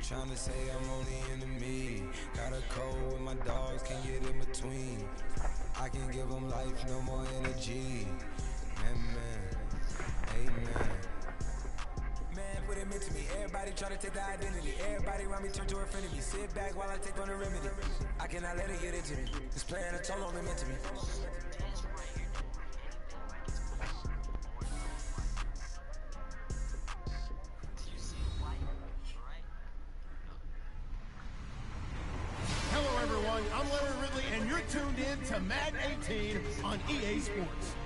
Tryna say I'm only enemy. Got a code with my dogs, can't get in between. I can give them life, no more energy. Amen. Amen. Man, what it meant to me. Everybody try to take the identity. Everybody around me turn to a friend of me. Sit back while I take on the remedy. I cannot let it get into me. This playing a toll on me meant to me. Hello everyone, I'm Larry Ridley and you're tuned in to Madden 18 on EA Sports.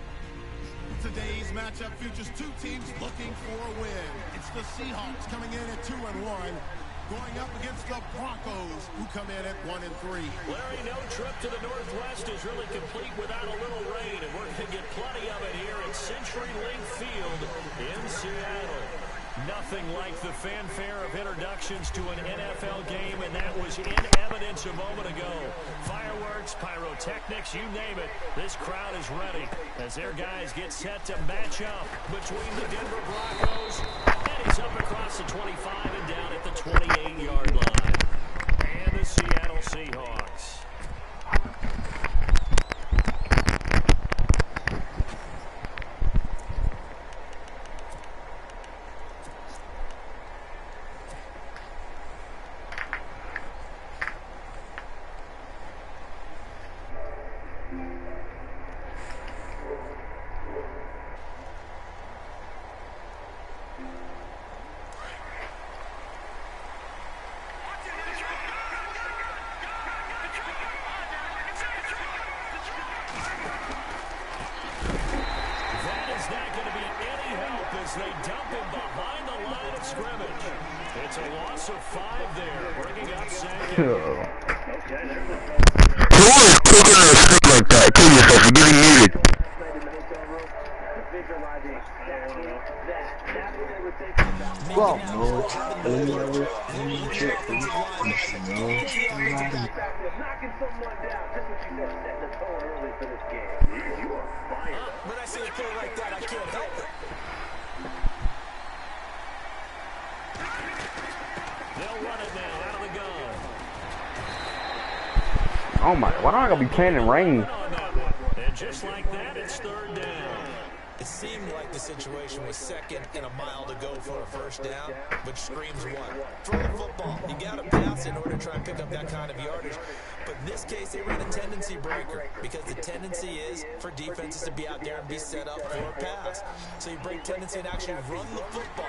Today's matchup features two teams looking for a win. It's the Seahawks coming in at 2-1, going up against the Broncos, who come in at 1-3. Larry, no trip to the Northwest is really complete without a little rain, and we're going to get plenty of it here at CenturyLink Field in Seattle. Nothing like the fanfare of introductions to an NFL game, and that was in evidence a moment ago. Fireworks, pyrotechnics, you name it. This crowd is ready as their guys get set to match up between the Denver Broncos. And he's up across the 25 and down at the 28-yard line. And the Seattle Seahawks. They dump him behind the line of scrimmage. It's a loss of 5 there, bringing up second. Who is taking a stick like that? Kill yourself, you're getting muted. Well, When I see a play like that, I can't help it. They'll run it now out of the gun. oh my, why don't I gotta be playing in rain? And just like that, it's 3rd down. It seemed like the situation was 2nd and a mile to go for a 1st down, which screams one. Throw the football. You got to pass in order to try and pick up that kind of yardage. But in this case, they ran a tendency breaker because the tendency is for defenses to be out there and be set up for a pass. So you break tendency and actually run the football.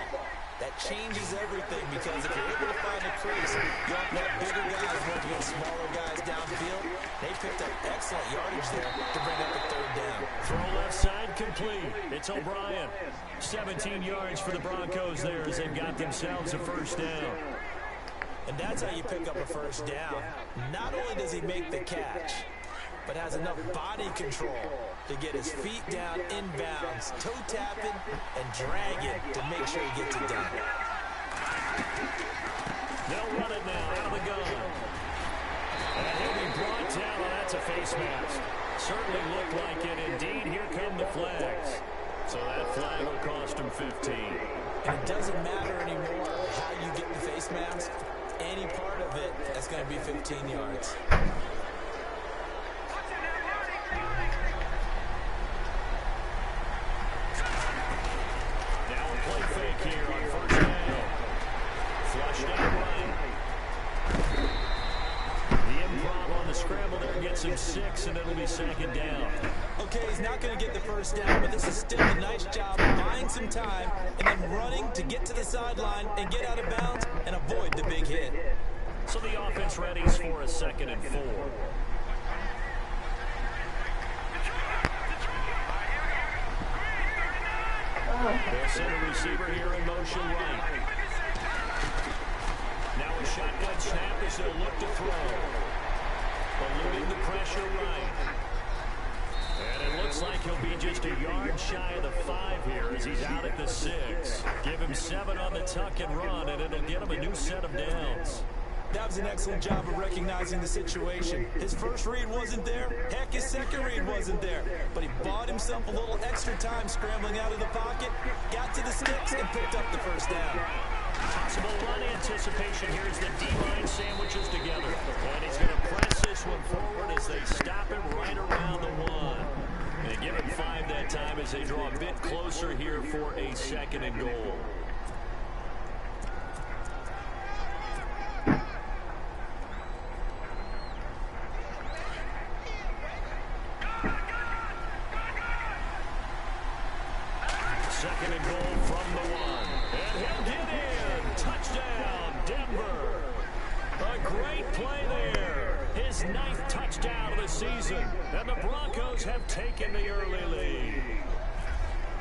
That changes everything because if you're able to find a crease, you have to have bigger guys work against smaller guys downfield. They picked up excellent yardage there to bring up the 3rd down. Throw left side complete. It's O'Brien. 17 yards for the Broncos there as they've got themselves a 1st down. And that's how you pick up a 1st down. Not only does he make the catch, but has enough body control to get his feet down inbounds, toe tapping, and dragging to make sure he gets it done. They'll run it now out of the gun. And he'll be brought down, and that's a face mask. Certainly looked like it. Indeed, here come the flags. So that flag will cost him 15. And it doesn't matter anymore how you get the face mask. Any part of it, that's going to be 15 yards. Now a play fake here on 1st down. Flushed out right. The improv on the scramble there gets him 6, and it'll be 2nd down. Okay, he's not going to get the 1st down, but this is still a nice job buying some time and then running to get to the sideline and get out of bounds and avoid the big hit. So the offense readies for a 2nd and 4. They'll send a receiver here in motion right. Now a shotgun snap as they'll look to throw. Eluding the pressure right. And it looks like he'll be just a yard shy of the 5 here as he's out at the 6. Give him 7 on the tuck and run, and it'll get him a new set of downs. That was an excellent job of recognizing the situation. His first read wasn't there. Heck, his second read wasn't there. But he bought himself a little extra time scrambling out of the pocket, got to the sticks, and picked up the 1st down. Possible run anticipation here as the D-line sandwiches together. And he's going to press this one forward as they stop him right around the 1. They give him 5 that time as they draw a bit closer here for a 2nd and goal. Second and goal from the 1. And he'll get in. Touchdown, Denver. A great play there. His 9th touchdown of the season. And the Broncos have taken the early lead.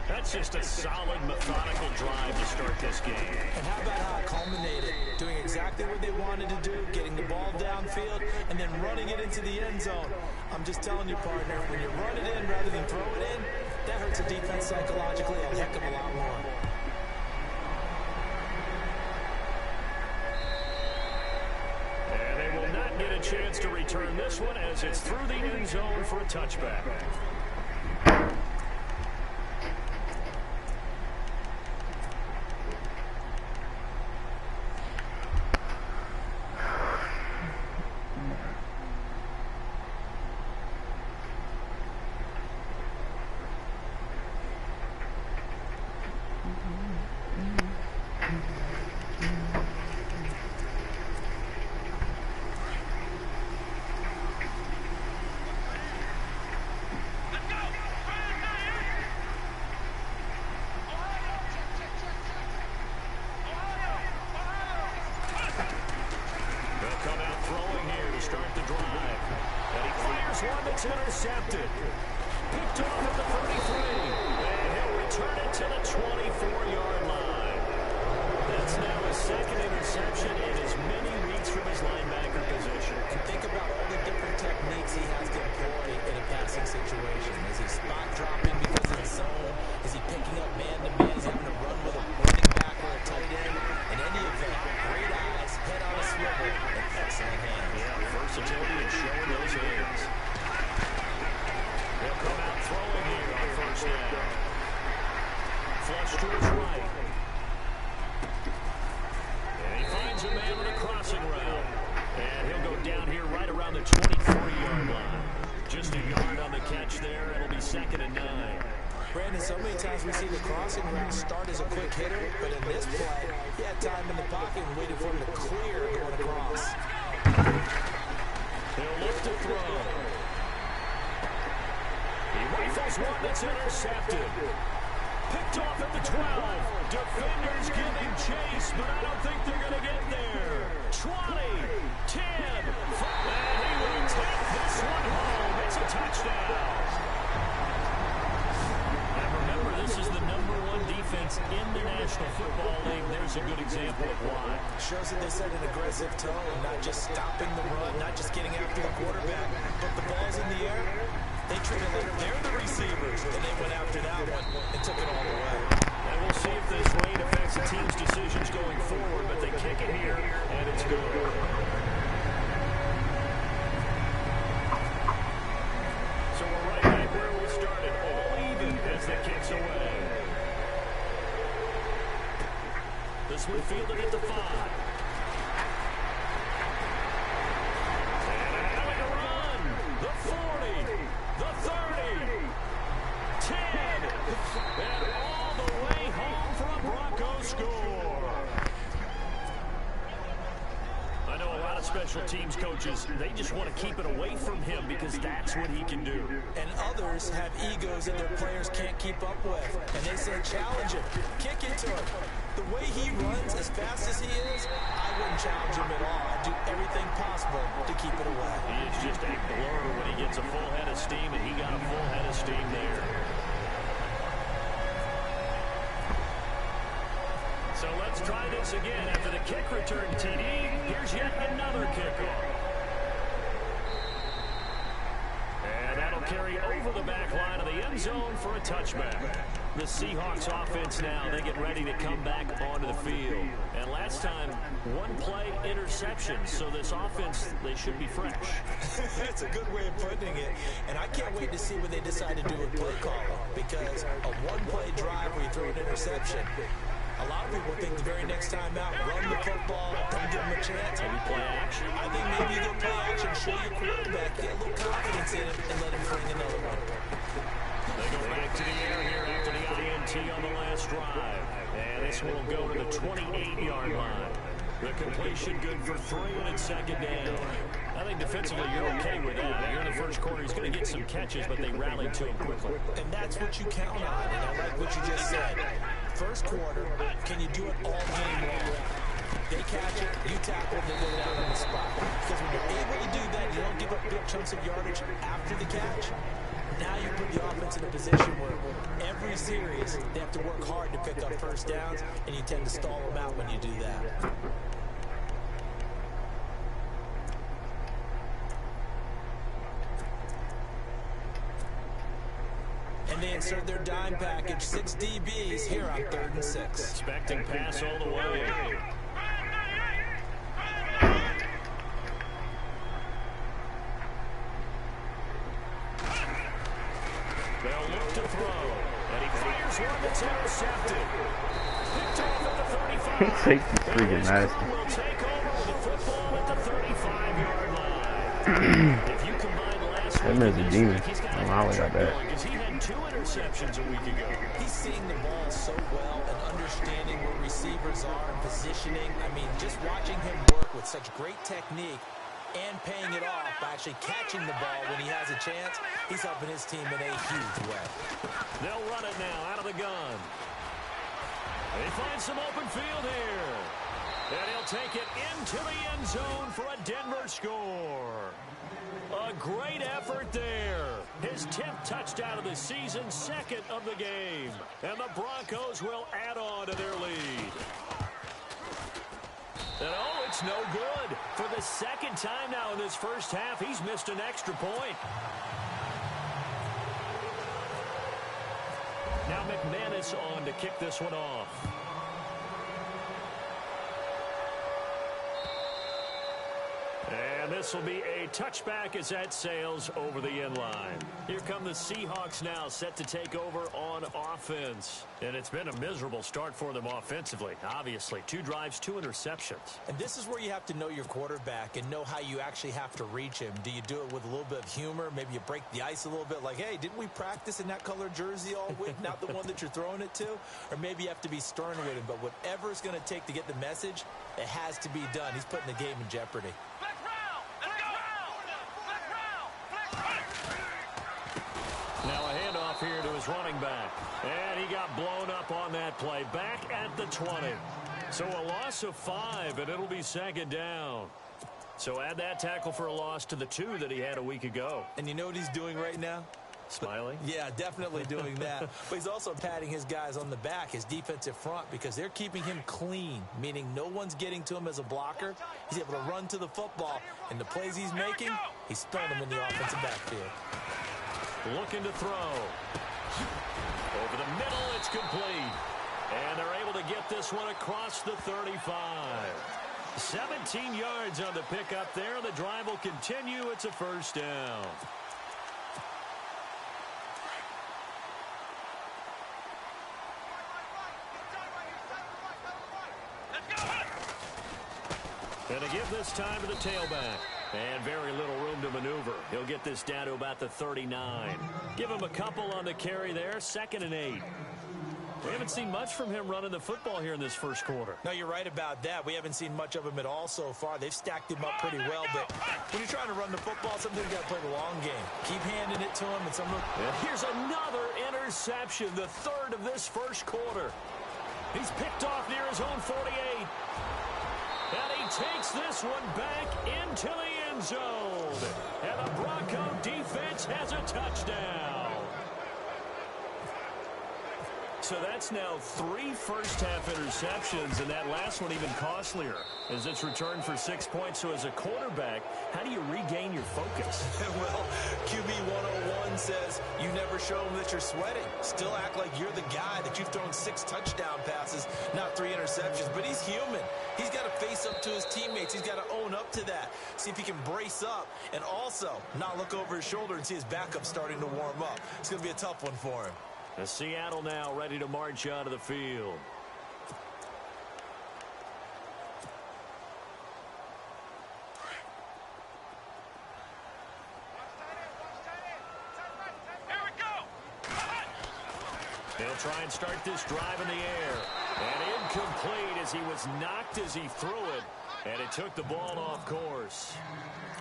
That's just a solid, methodical drive to start this game. And how about how it culminated? Doing exactly what they wanted to do, getting the ball downfield, and then running it into the end zone. I'm just telling you, partner, when you run it in rather than throw it in, that hurts a defense psychologically a heck of a lot more. And they will not get a chance to return this one as it's through the end zone for a touchback. Intercepted. Picked off at the 33. And he'll return it to the 24-yard line. That's now his 2nd interception in as many weeks from his linebacker position. And think about all the different techniques he has to employ in a passing situation. Is he spot dropping because of the zone? Is he picking up man-to-man? Is he having to run with a running back or a tight end? In any event, great eyes, head on a swivel, and excellent hands. Yeah, versatility and showing those hands. He'll come out throwing here on 1st down. Flush to his right. And he finds a man with a crossing route. And he'll go down here right around the 23-yard line. Just a yard on the catch there. It'll be 2nd and 9. Brandon, so many times we see the crossing route start as a quick hitter, but in this play, he had time in the pocket and waited for him to clear going across. He'll look to throw. He rifles one that's intercepted. Picked off at the 12. Defenders giving chase, but I don't think they're going to get there. 20, 10, 5, and he will take this one home. It's a touchdown. And remember, this is the #1 defense in the National Football League. There's a good example of why. Shows that they set an aggressive tone, not just stopping the run, not just getting after the quarterback, but the ball's in the air. They treated like they're the receivers, and they went after that one and took it all the way. And we'll see if this rain affects the team's decisions going forward, but they kick it here, and it's good. So we're right back where we started, all even as the kick's away. This one fielded at the 5. And having a run, the 40. The 30, 10, and all the way home for a Broncos score. I know a lot of special teams coaches, they just want to keep it away from him because that's what he can do. And others have egos that their players can't keep up with. And they say, challenge him, kick it to him. The way he runs, as fast as he is, I wouldn't challenge him at all. I'd do everything possible to keep it away. He is just a blur when he gets a full head of steam, and he got a full head of steam there. So let's try this again. After the kick return TD, here's yet another kickoff. And that'll carry over the back line of the end zone for a touchback. The Seahawks offense now, they get ready to come back onto the field. And last time, one play interception. So this offense, they should be fresh. That's a good way of putting it. And I can't wait to see what they decide to do with play calling. Because a one-play drive where you throw an interception, A lot of people think the very next time out, run the football, don't give him a chance. Maybe play action. I think maybe you go play action, show your quarterback, get a little confidence in him, and let him bring another one. They go back to the air here after the INT on the last drive. And this one will go to the 28-yard line. The completion good for 3 and it's second down. I think defensively you're okay with that. Here in the first quarter, he's going to get some catches, but they rallied to him quickly. And that's what you count on, and I like what you just said. First quarter, can you do it all game long? They catch it, you tackle, they go down on the spot. Because when you're able to do that, you don't give up big chunks of yardage after the catch. Now you put the offense in a position where every series they have to work hard to pick up first downs, and you tend to stall them out when you do that. And they insert their dime package, 6 DBs here on 3rd and 6. Expecting pass all the way. They'll look to throw. And he fires one that's intercepted. Picked off at the 35. Safety's freaking nasty. Will take over with the football at the 35-yard line. If you combine last That man's a demon. I'm hollering like that. because he had 2 interceptions a week ago. He's seeing the ball so well and understanding where receivers are and positioning. I mean, just watching him work with such great technique and paying it off by actually catching the ball when he has a chance, he's helping his team in a huge way. They'll run it now out of the gun. They find some open field here. And he'll take it into the end zone for a Denver score. A great effort there. His 10th touchdown of the season, 2nd of the game. And the Broncos will add on to their lead. And oh, it's no good. For the 2nd time now in this first half, he's missed an extra point. Now McManus on to kick this one off. And this will be a touchback as that sails over the end line. Here come the Seahawks now, set to take over on offense. And it's been a miserable start for them offensively. Obviously, 2 drives, 2 interceptions. And this is where you have to know your quarterback and know how you actually have to reach him. Do you do it with a little bit of humor? Maybe you break the ice a little bit like, hey, didn't we practice in that color jersey all week? Not the one that you're throwing it to? Or maybe you have to be stern with him. But whatever it's going to take to get the message, it has to be done. He's putting the game in jeopardy. Now a handoff here to his running back. And he got blown up on that play. Back at the 20. So a loss of 5, and it'll be 2nd down. So add that tackle for a loss to the 2 that he had a week ago. And you know what he's doing right now? Smiling? Yeah, definitely doing that. But he's also patting his guys on the back, his defensive front, because they're keeping him clean, meaning no one's getting to him as a blocker. He's able to run to the football, and the plays he's making, he's throwing them in the offensive backfield. Looking to throw. Over the middle, it's complete. And they're able to get this one across the 35. 17 yards on the pickup there. The drive will continue. It's a first down. And to give this time to the tailback. And very little room to maneuver. He'll get this down to about the 39. Give him a couple on the carry there. 2nd and 8. We haven't seen much from him running the football here in this first quarter. No, you're right about that. We haven't seen much of him at all so far. They've stacked him up pretty well, but when you're trying to run the football, sometimes you got to play the long game. Keep handing it to him. And here's another interception, the 3rd of this first quarter. He's picked off near his own 48. And he takes this one back into the end zone. And the Bronco defense has a touchdown. So that's now 3 first-half interceptions, and that last one even costlier as it's returned for 6 points. So as a quarterback, how do you regain your focus? Well, QB 101 says you never show them that you're sweating. Still act like you're the guy that you've thrown 6 touchdown passes, not 3 interceptions. But he's human. He's got to face up to his teammates. He's got to own up to that. See if he can brace up and also not look over his shoulder and see his backup starting to warm up. It's going to be a tough one for him. Seattle now ready to march out of the field. He'll try and start this drive in the air. And incomplete as he was knocked as he threw it. And it took the ball off course.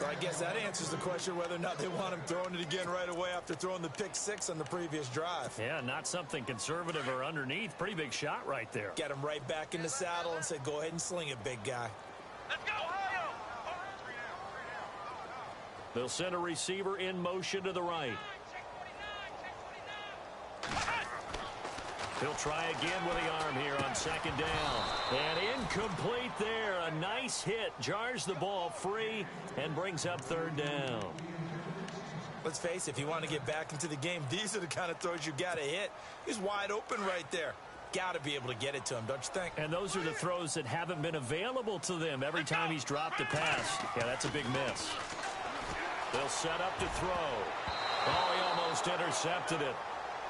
Well, I guess that answers the question whether or not they want him throwing it again right away after throwing the pick six on the previous drive. Yeah, not something conservative or underneath. Pretty big shot right there. Get him right back in the saddle and said, go ahead and sling it, big guy. Let's go, Ohio! They'll send a receiver in motion to the right. He'll try again with the arm here on second down. And incomplete there. A nice hit. Jars the ball free and brings up third down. Let's face it, if you want to get back into the game, these are the kind of throws you got to hit. He's wide open right there. Got to be able to get it to him, don't you think? And those are the throws that haven't been available to them every time he's dropped a pass. Yeah, that's a big miss. They'll set up to throw. Oh, he almost intercepted it.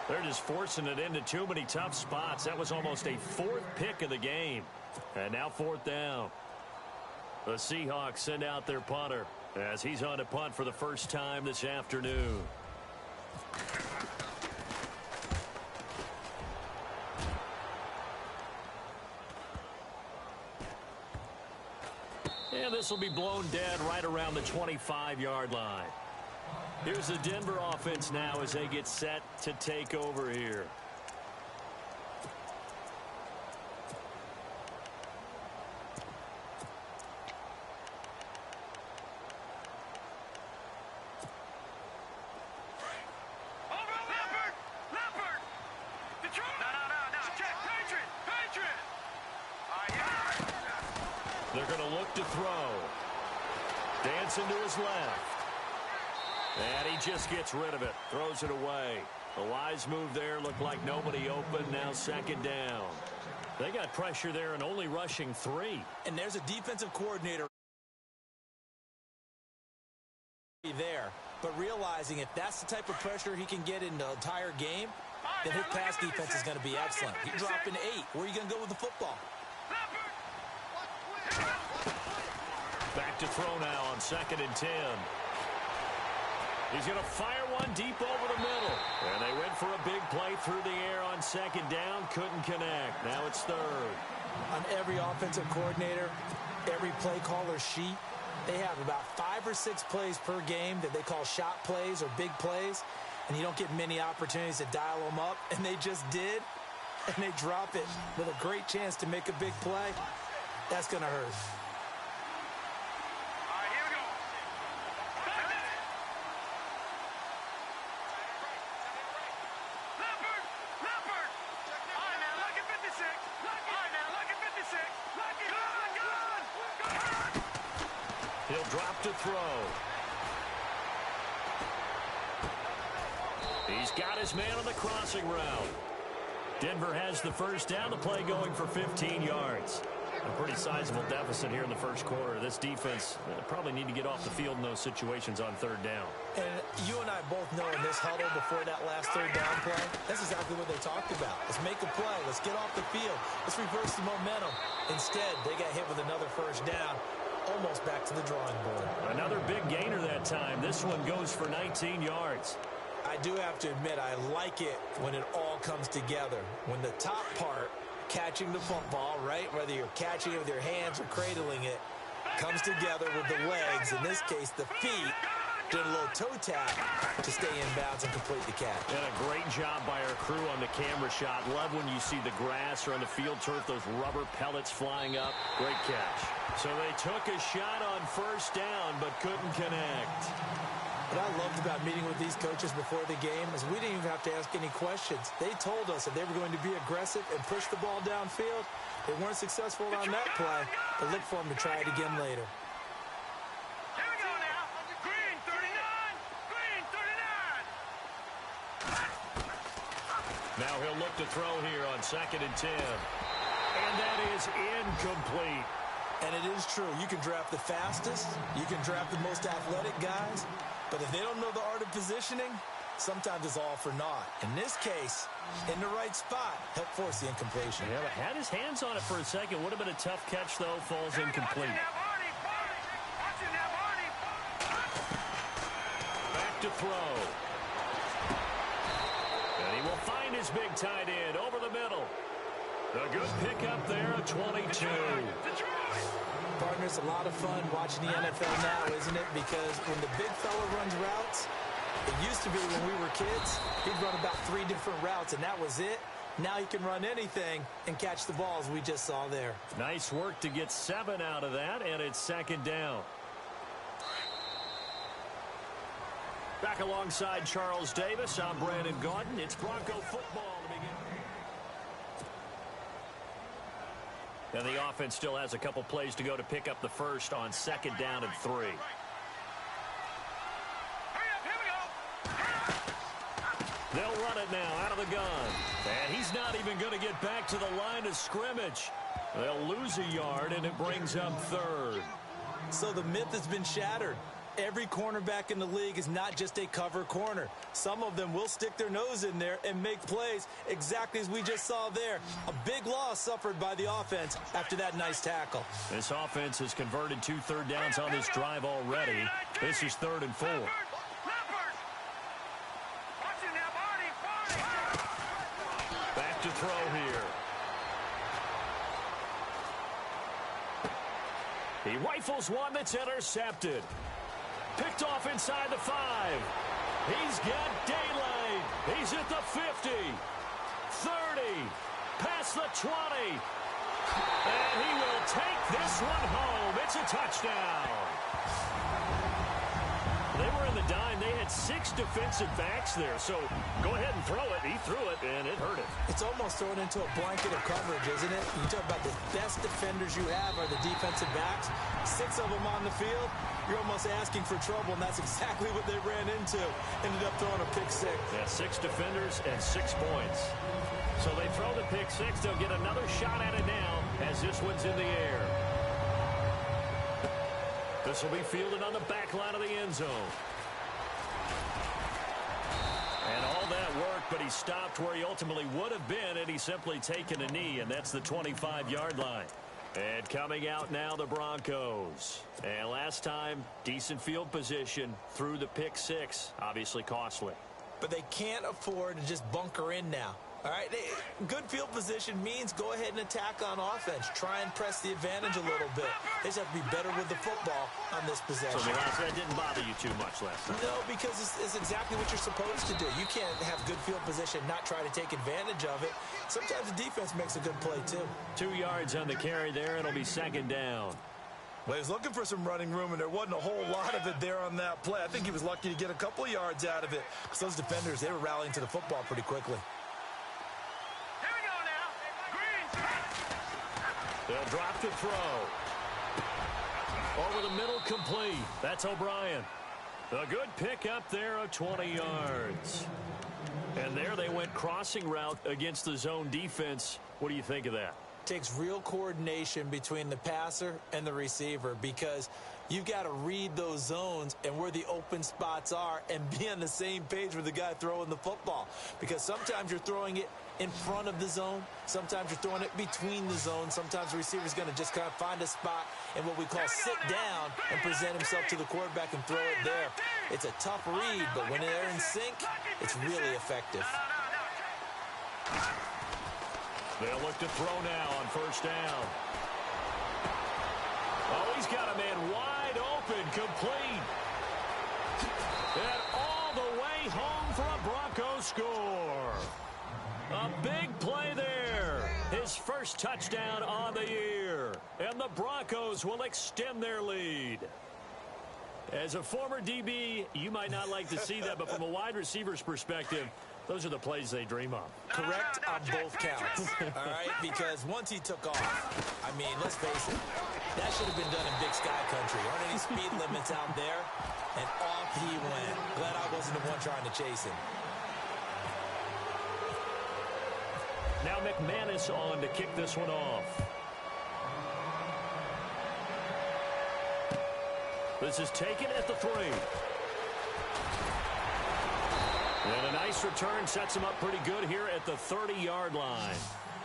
They're just forcing it into too many tough spots. That was almost a fourth pick of the game. And now fourth down. The Seahawks send out their punter as he's on to punt for the first time this afternoon. And this will be blown dead right around the 25-yard line. Here's the Denver offense now as they get set to take over here. They're going to look to throw. Dancing to his left. And he just gets rid of it. Throws it away. A wise move there. Looked like nobody open. Now second down. They got pressure there and only rushing 3. And there's a defensive coordinator there. But realizing if that's the type of pressure he can get in the entire game, then his pass defense is going to be excellent. You're dropping 8. Where are you going to go with the football? Back to throw now on second and 10. He's going to fire one deep over the middle. And they went for a big play through the air on second down. Couldn't connect. Now it's third. On every offensive coordinator, every play caller sheet, they have about 5 or 6 plays per game that they call shot plays or big plays. And you don't get many opportunities to dial them up. And they just did. And they drop it with a great chance to make a big play. That's going to hurt. He'll drop to throw. He's got his man on the crossing route. Denver has the first down. The play going for 15 yards. A pretty sizable deficit here in the first quarter. This defense probably need to get off the field in those situations on third down. And you and I both know in this huddle before that last third down play, that's exactly what they talked about. Let's make a play. Let's get off the field. Let's reverse the momentum. Instead, they got hit with another first down. Almost back to the drawing board. Another big gainer that time. This one goes for 19 yards. I do have to admit, I like it when it all comes together. When the top part, catching the football, right, whether you're catching it with your hands or cradling it, comes together with the legs, in this case, the feet, did a little toe tap to stay in bounds and complete the catch. And a great job by our crew on the camera shot. Love when you see the grass or on the field turf, those rubber pellets flying up. Great catch. So they took a shot on first down, but couldn't connect. What I loved about meeting with these coaches before the game is we didn't even have to ask any questions. They told us that they were going to be aggressive and push the ball downfield. They weren't successful on that play, but look for them to try it again later. Here we go now. Green 39. Green 39. Now he'll look to throw here on second and 10. And that is incomplete. And it is true. You can draft the fastest. You can draft the most athletic guys. But if they don't know the art of positioning, sometimes it's all for naught. In this case, in the right spot, helped force the incompletion. Yeah, but had his hands on it for a second. Would have been a tough catch, though. Falls incomplete. Back to throw. And he will find his big tight end over the middle. A good pickup there, a 22. Partner, it's a lot of fun watching the NFL now, isn't it? Because when the big fella runs routes, it used to be when we were kids, he'd run about 3 different routes, and that was it. Now he can run anything and catch the balls we just saw there. Nice work to get 7 out of that, and it's second down. Back alongside Charles Davis, I'm Brandon Gaudin. It's Bronco football to begin. And the offense still has a couple plays to go to pick up the first on second down and 3. They'll run it now out of the gun. And he's not even going to get back to the line of scrimmage. They'll lose a yard, and it brings up third. So the myth has been shattered. Every cornerback in the league is not just a cover corner. Some of them will stick their nose in there and make plays exactly as we just saw there. A big loss suffered by the offense after that nice tackle. This offense has converted 2 third downs on this drive already. This is 3rd and 4. Back to throw here. He rifles one that's intercepted. Picked off inside the 5. He's got daylight. He's at the 50. 30. Past the 20. And he will take this one home. It's a touchdown. They were in the dime. They had 6 defensive backs there. So go ahead and throw it. He threw it, and it hurt it. It's almost thrown into a blanket of coverage, isn't it? You talk about the best defenders you have are the defensive backs. 6 of them on the field. You're almost asking for trouble, and that's exactly what they ran into. Ended up throwing a pick 6. Yeah, 6 defenders and 6 points. So they throw the pick 6. They'll get another shot at it now as this one's in the air. This will be fielded on the back line of the end zone. And all that work, but he stopped where he ultimately would have been had he simply taken a knee, and that's the 25-yard line. And coming out now, the Broncos. And last time, decent field position through the pick 6. Obviously costly. But they can't afford to just bunker in now. All right, good field position means go ahead and attack on offense. Try and press the advantage a little bit. They just have to be better with the football on this possession. So that didn't bother you too much last time? No, because it's exactly what you're supposed to do. You can't have good field position, not try to take advantage of it. Sometimes the defense makes a good play, too. 2 yards on the carry there. It'll be second down. Well, he was looking for some running room, and there wasn't a whole lot of it there on that play. I think he was lucky to get a couple of yards out of it because those defenders, they were rallying to the football pretty quickly. They'll drop to throw. Over the middle, complete. That's O'Brien. A good pickup there of 20 yards. And there they went crossing route against the zone defense. What do you think of that? Takes real coordination between the passer and the receiver because you've got to read those zones and where the open spots are and be on the same page with the guy throwing the football. Because sometimes you're throwing it in front of the zone. Sometimes you're throwing it between the zones. Sometimes the receiver's going to just kind of find a spot and what we call sit down and present himself to the quarterback and throw it there. It's a tough read, but when they're in sync, it's really effective. They'll look to throw now on first down. Oh, he's got a man wide open, complete. And all the way home for a Broncos score. A big play there. His first touchdown on the year. And the Broncos will extend their lead. As a former DB, you might not like to see that, but from a wide receiver's perspective, those are the plays they dream of. Correct on both counts, all right? Because once he took off, I mean, let's face it, that should have been done in Big Sky Country. Aren't any speed limits out there? And off he went. Glad I wasn't the one trying to chase him. Now McManus on to kick this one off. This is taken at the 3. And a nice return sets him up pretty good here at the 30-yard line.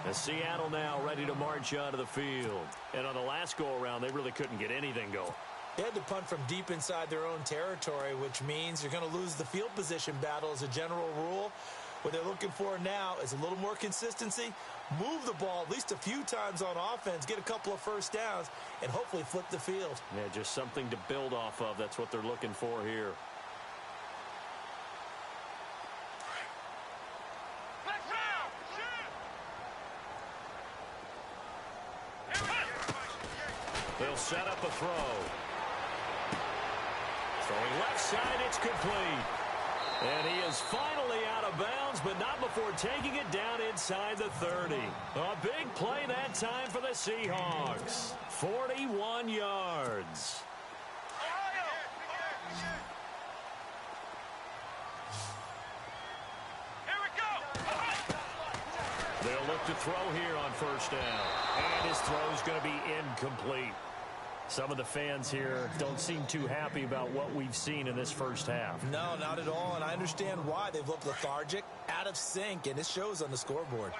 As Seattle now ready to march onto the field. And on the last go-around, they really couldn't get anything going. They had to punt from deep inside their own territory, which means you're going to lose the field position battle as a general rule. What they're looking for now is a little more consistency, move the ball at least a few times on offense, get a couple of first downs, and hopefully flip the field. Yeah, just something to build off of. That's what they're looking for here. They'll set up a throw. Throwing left side, it's complete. And he is finally out of bounds, but not before taking it down inside the 30. A big play that time for the Seahawks. 41 yards. They'll look to throw here on first down. And his throw is going to be incomplete. Some of the fans here don't seem too happy about what we've seen in this first half. No, not at all, and I understand why. They've looked lethargic, out of sync, and it shows on the scoreboard.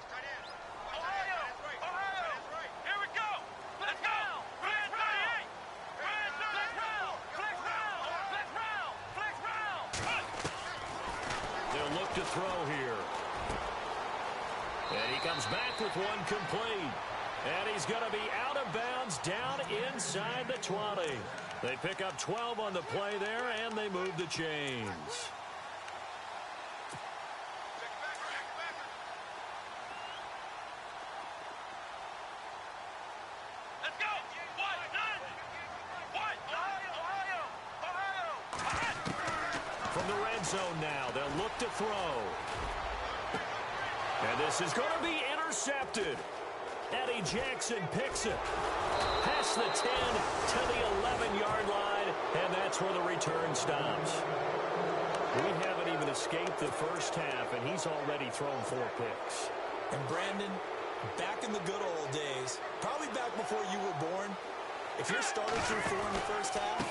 They'll look to throw here. And he comes back with one complete. And he's going to be out of bounds down inside the 20. They pick up 12 on the play there, and they move the chains. Let's go! From the red zone now, they'll look to throw. And this is going to be intercepted. Eddie Jackson picks it. Past the 10 to the 11-yard line, and that's where the return stops. We haven't even escaped the first half, and he's already thrown 4 picks. And Brandon, back in the good old days, probably back before you were born, if your starter threw 4 in the first half,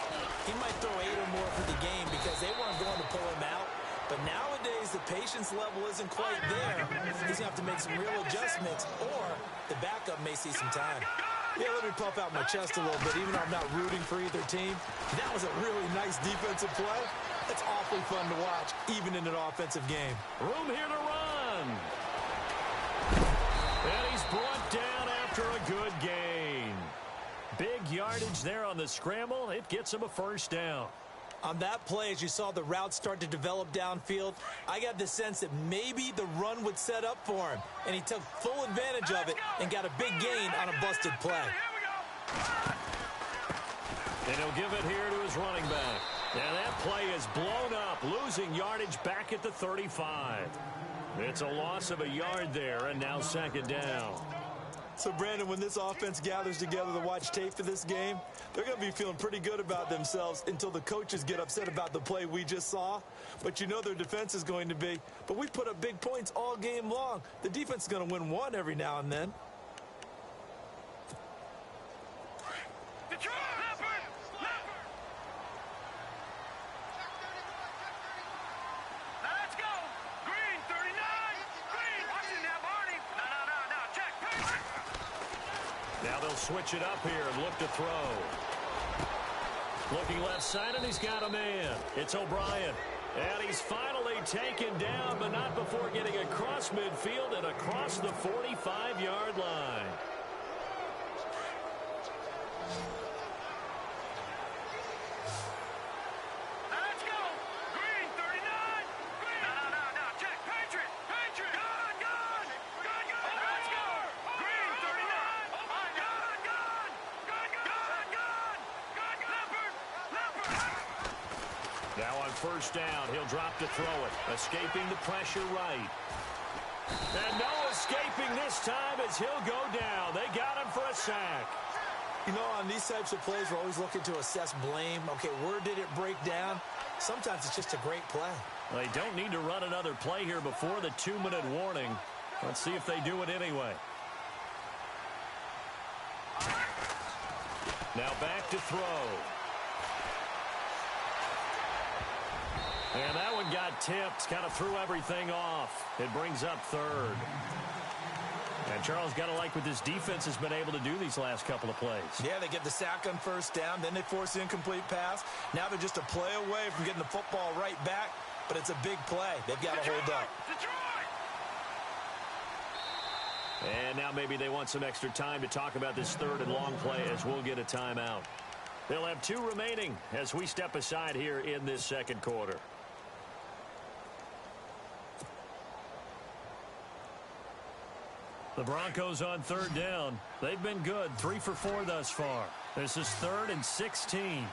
he might throw 8 or more for the game because they weren't going to pull him out. But nowadays, the patience level isn't quite there. He's going to have to make some real adjustments, or the backup may see some time. Yeah, let me puff out my chest a little bit, even though I'm not rooting for either team. That was a really nice defensive play. That's awfully fun to watch, even in an offensive game. Room here to run. And he's brought down after a good gain. Big yardage there on the scramble. It gets him a first down. On that play, as you saw the route start to develop downfield, I got the sense that maybe the run would set up for him, and he took full advantage of it and got a big gain on a busted play. And he'll give it here to his running back. And that play is blown up, losing yardage back at the 35. It's a loss of a yard there, and now second down. So, Brandon, when this offense gathers together to watch tape for this game, they're going to be feeling pretty good about themselves until the coaches get upset about the play we just saw. But you know their defense is going to be. But we put up big points all game long. The defense is going to win one every now and then. Let's go! Green, 39! Green! Watching now, Barney! No, check! Now they'll switch it up here and look to throw. Looking left side, and he's got a man. It's O'Brien. And he's finally taken down, but not before getting across midfield and across the 45-yard line. Let's go! Green, 39! Green! No, check! Patriot! Gun! Let's go! Green, 39! Leopard! Now on first down, he'll drop to throw it. Escaping the pressure right. And no escaping this time as he'll go down. They got him for a sack. You know, on these types of plays, we're always looking to assess blame. Okay, where did it break down? Sometimes it's just a great play. They don't need to run another play here before the 2-minute warning. Let's see if they do it anyway. Now back to throw. And that one got tipped, kind of threw everything off. It brings up third. And Charles, got to like what this defense has been able to do these last couple of plays. Yeah, they get the sack on first down, then they force the incomplete pass. Now they're just a play away from getting the football right back, but it's a big play. They've got to hold up. Detroit! And now maybe they want some extra time to talk about this third and long play as we'll get a timeout. They'll have 2 remaining as we step aside here in this second quarter. The Broncos on third down. They've been good, 3 for 4 thus far. This is 3rd and 16.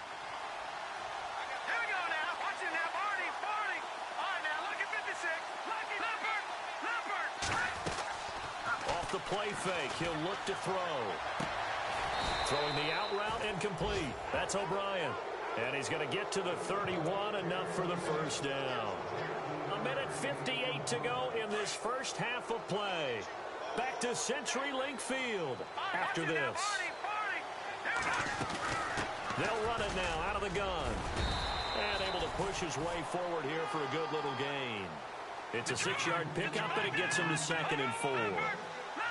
The play fake. He'll look to throw. Throwing the out route incomplete. That's O'Brien. And he's going to get to the 31, enough for the first down. 1:58 to go in this first half of play. Back to CenturyLink Field after this. They'll run it now out of the gun. And able to push his way forward here for a good little gain. It's a 6-yard pickup, and it gets him to 2nd and 4.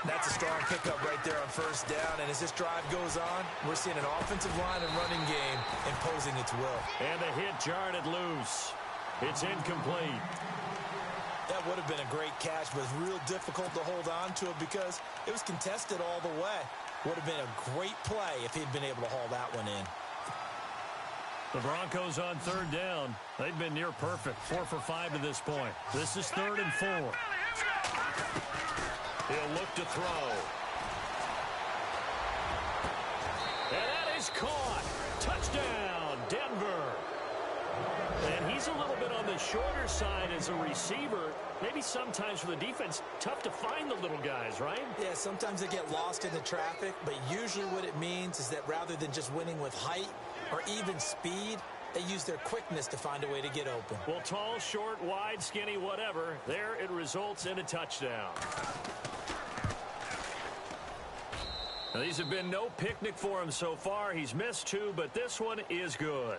That's a strong pickup right there on first down. And as this drive goes on, we're seeing an offensive line and running game imposing its will. And the hit jarred it loose. It's incomplete. That would have been a great catch, but it's real difficult to hold on to it because it was contested all the way. Would have been a great play if he'd been able to haul that one in. The Broncos on third down. They've been near perfect. 4 for 5 to this point. This is 3rd and 4. He'll look to throw. And that is caught. Touchdown, Denver. And he's a little bit on the shorter side as a receiver. Maybe sometimes for the defense, tough to find the little guys, right? Yeah, sometimes they get lost in the traffic, but usually what it means is that rather than just winning with height or even speed, they use their quickness to find a way to get open. Well, tall, short, wide, skinny, whatever, there it results in a touchdown. Now, these have been no picnic for him so far. He's missed 2, but this one is good.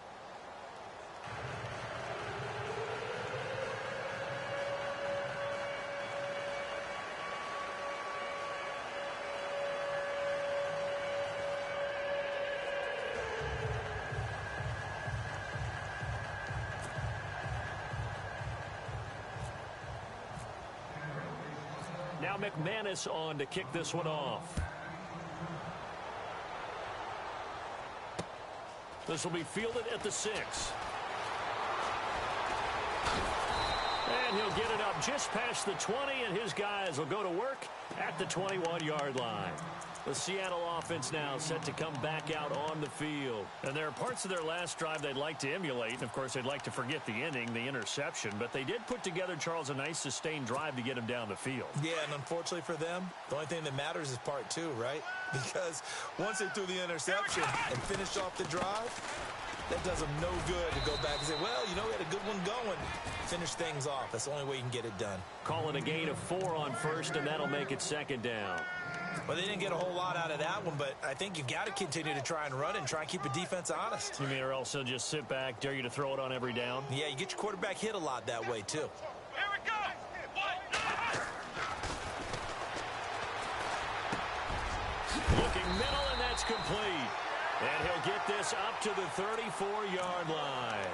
Now McManus on to kick this one off. This will be fielded at the 6. And he'll get it up just past the 20, and his guys will go to work at the 21-yard line. The Seattle offense now set to come back out on the field. And there are parts of their last drive they'd like to emulate. And, of course, they'd like to forget the inning, the interception. But they did put together, Charles, a nice sustained drive to get him down the field. Yeah, and unfortunately for them, the only thing that matters is part 2, right? Because once they threw the interception and finished off the drive, that does them no good to go back and say, well, you know, we had a good one going. Finish things off. That's the only way you can get it done. Call it a gain of 4 on first, and that'll make it 2nd down. Well, they didn't get a whole lot out of that one, but I think you've got to continue to try and run and try and keep the defense honest. You mean, or else they'll just sit back, dare you to throw it on every down? Yeah, you get your quarterback hit a lot that way, too. Here we go. Looking middle, and that's complete. And he'll get this up to the 34-yard line.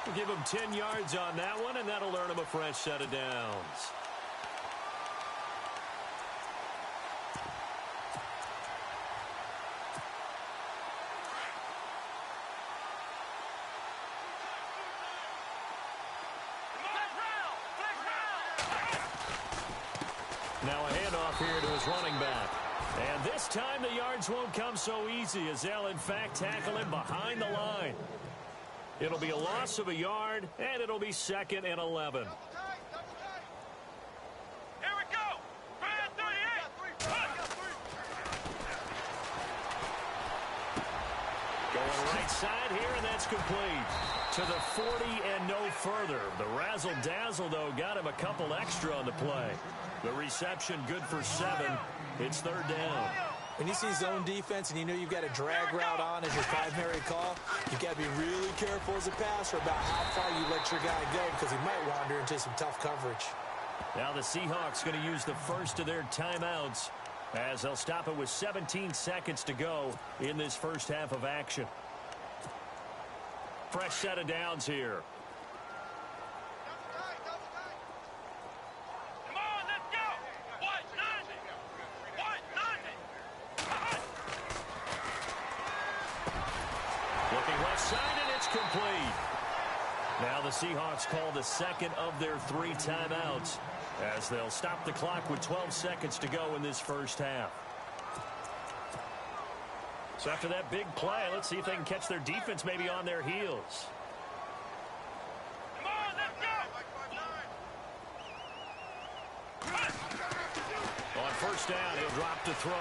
We'll give him 10 yards on that one, and that'll earn him a fresh set of downs. Now a handoff here to his running back. And this time the yards won't come so easy as they'll, in fact, tackle him behind the line. It'll be a loss of a yard, and it'll be 2nd and 11. Here we go. 38. Going right side here, and that's complete. To the 40 and no further. The razzle-dazzle, though, got him a couple extra on the play. The reception good for 7. It's 3rd down. When you see zone defense and you know you've got a drag route on as your primary call, you've got to be really careful as a passer about how far you let your guy go because he might wander into some tough coverage. Now the Seahawks going to use the first of their timeouts as they'll stop it with 17 seconds to go in this first half of action. Fresh set of downs here. Come on, let's go. What? 90. complete. Now the Seahawks call the second of their 3 timeouts as they'll stop the clock with 12 seconds to go in this first half. So after that big play, let's see if they can catch their defense maybe on their heels. Come on, let's go! On first down, he'll drop to throw.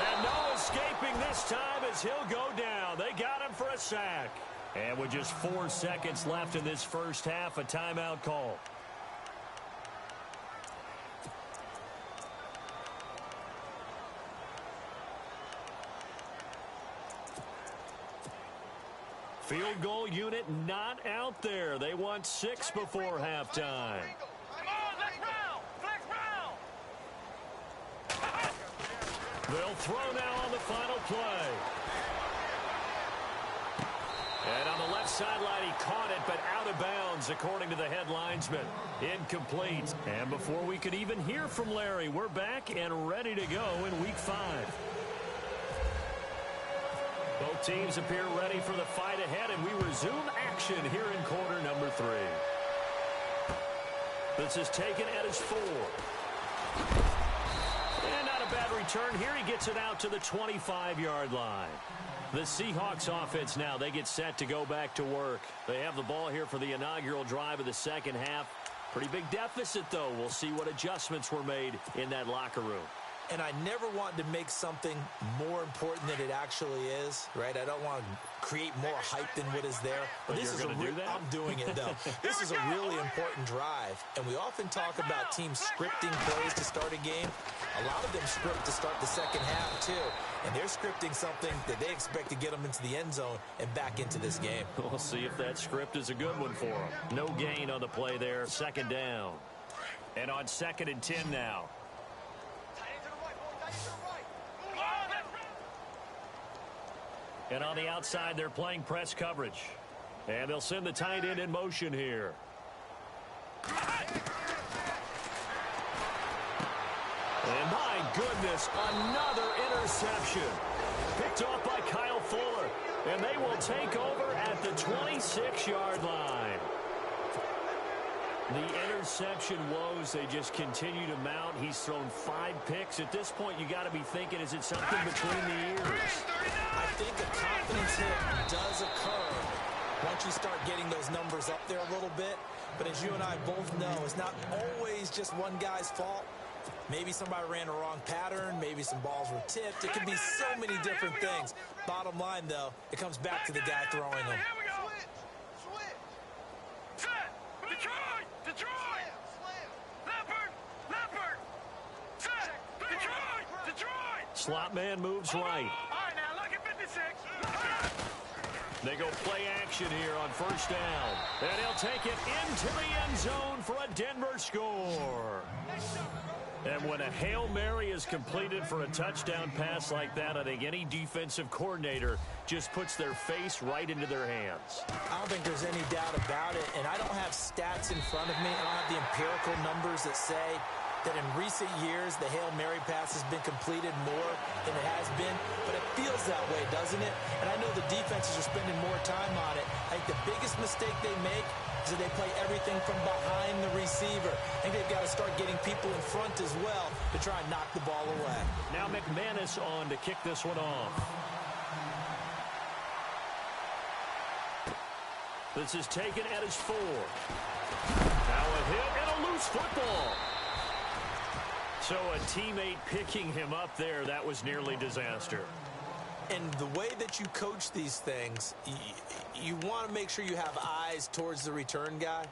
And no escaping this time as he'll go down. They got him for a sack. And with just 4 seconds left in this first half, a timeout call. Field goal unit not out there. They want 6 before halftime. Come on, let's round! Flex round! They'll throw now on the final play. And on the left sideline, he caught it, but out of bounds, according to the head linesman. Incomplete. And before we could even hear from Larry, we're back and ready to go in Week 5. Both teams appear ready for the fight ahead, and we resume action here in quarter number 3. This is taken at his 4. And not a bad return here. He gets it out to the 25-yard line. The Seahawks offense now, they get set to go back to work. They have the ball here for the inaugural drive of the second half. Pretty big deficit, though. We'll see what adjustments were made in that locker room. And I never want to make something more important than it actually is, right? I don't want to create more hype than what is there. But this is you're going to do that? I'm doing it, though. This is a really important drive. And we often talk about teams scripting plays to start a game. A lot of them script to start the second half, too. And they're scripting something that they expect to get them into the end zone and back into this game. We'll see if that script is a good one for them. No gain on the play there. Second down. And on 2nd and 10 now. And on the outside, they're playing press coverage. And they'll send the tight end in motion here. And my goodness, another interception. Picked off by Kyle Fuller. And they will take over at the 26-yard line. The interception woes, they just continue to mount. He's thrown 5 picks. At this point, you got to be thinking, is it something between the ears? I think a confidence hit does occur once you start getting those numbers up there a little bit. But as you and I both know, it's not always just one guy's fault. Maybe somebody ran a wrong pattern. Maybe some balls were tipped. It can be so many different things. Bottom line, though, it comes back to the guy throwing them. Here we go! Switch! Set! Detroit! Detroit! Leopard! Leopard! Set! Detroit! Detroit! Slot man moves right. All right, now look at 56. They go play action here on first down. And he'll take it into the end zone for a Denver score. And when a Hail Mary is completed for a touchdown pass like that, I think any defensive coordinator just puts their face right into their hands. I don't think there's any doubt about it, and I don't have stats in front of me. I don't have the empirical numbers that say that in recent years the Hail Mary pass has been completed more than it has been, but it feels that way, doesn't it? And I know the defenses are spending more time on it. I think the biggest mistake they make is that they play everything from behind the receiver. I think they've got to start getting people in front as well to try and knock the ball away. Now McManus on to kick this one off. This is taken at his 4. Now a hit and a loose football. So a teammate picking him up there, that was nearly disaster. And the way that you coach these things, you want to make sure you have eyes towards the return guy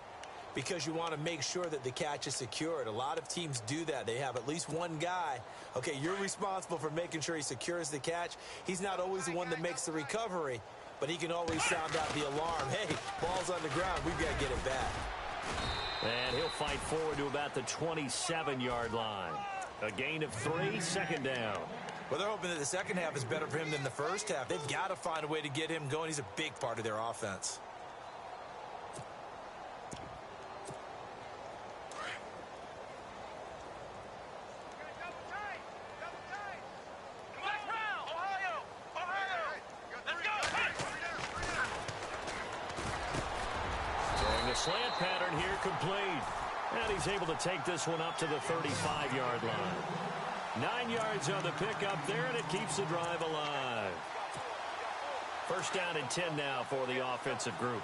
because you want to make sure that the catch is secured. A lot of teams do that. They have at least one guy. Okay, you're responsible for making sure he secures the catch. He's not always the one that makes the recovery, but he can always sound out the alarm. Hey, ball's on the ground. We've got to get it back. And he'll fight forward to about the 27-yard line. A gain of 3, second down. Well, they're hoping that the second half is better for him than the first half. They've got to find a way to get him going. He's a big part of their offense. Let's round! Ohio! Ohio! Let's complete. And he's able to take this one up to the 35-yard line. 9 yards on the pickup there, and it keeps the drive alive. First down and 10 now for the offensive group.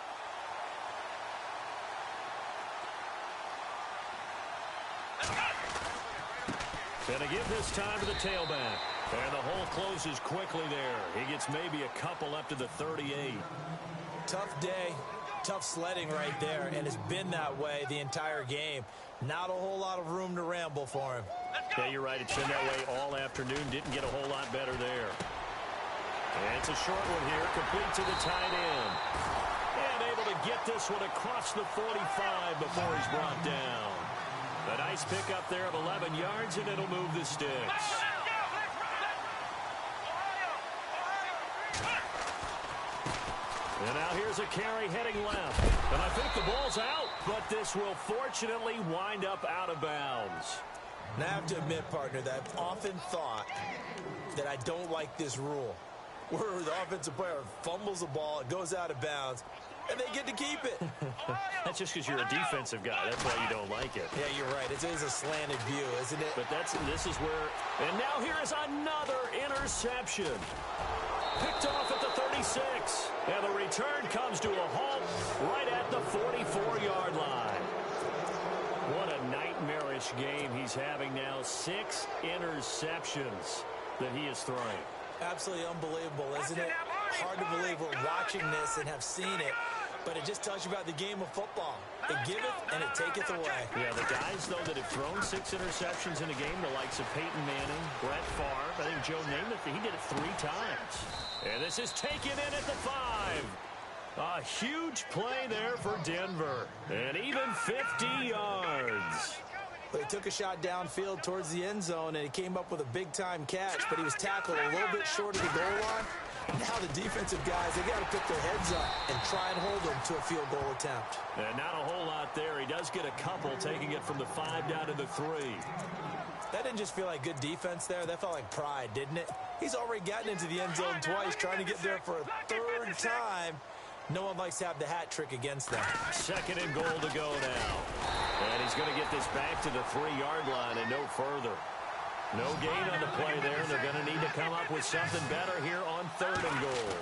Gonna give this time to the tailback. And the hole closes quickly there. He gets maybe a couple up to the 38. Tough day, tough sledding right there, and it's been that way the entire game. Not a whole lot of room to ramble for him. Yeah, you're right. It's been that way all afternoon. Didn't get a whole lot better there. And it's a short one here, complete to the tight end. And able to get this one across the 45 before he's brought down. A nice pickup there of 11 yards, and it'll move the sticks. And now here's a carry heading left. And I think the ball's out, but this will fortunately wind up out of bounds. Now, I have to admit, partner, that I've often thought that I don't like this rule, where the offensive player fumbles the ball, it goes out of bounds, and they get to keep it. That's just because you're a defensive guy. That's why you don't like it. Yeah, you're right. It is a slanted view, isn't it? But this is where... And now here is another interception. Picked off at the 36. And the return comes to a halt right at the 44-yard line. What a nightmarish game he's having now. 6 interceptions that he is throwing. Absolutely unbelievable, isn't it? Hard to believe we're watching this and have seen it, but it just tells you about the game of football. It giveth and it taketh away. Yeah, the guys, though, that have thrown 6 interceptions in a game, the likes of Peyton Manning, Brett Favre, I think Joe Namath, he did it 3 times. And this is taken in at the 5. A huge play there for Denver. And even 50 yards. He took a shot downfield towards the end zone, and he came up with a big-time catch, but he was tackled a little bit short of the goal line. Now the defensive guys, they got to pick their heads up and try and hold them to a field goal attempt. And not a whole lot there. He does get a couple, taking it from the 5 down to the 3. That didn't just feel like good defense there. That felt like pride, didn't it? He's already gotten into the end zone twice, trying to get there for a 3rd time. No one likes to have the hat trick against them. 2nd and goal to go now. And he's going to get this back to the 3-yard line and no further. No gain on the play there. They're going to need to come up with something better here on 3rd and goal.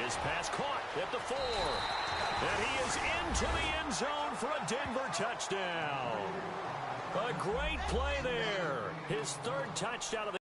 His pass caught at the 4. And he is into the end zone for a Denver touchdown. A great play there. His 3rd touchdown of the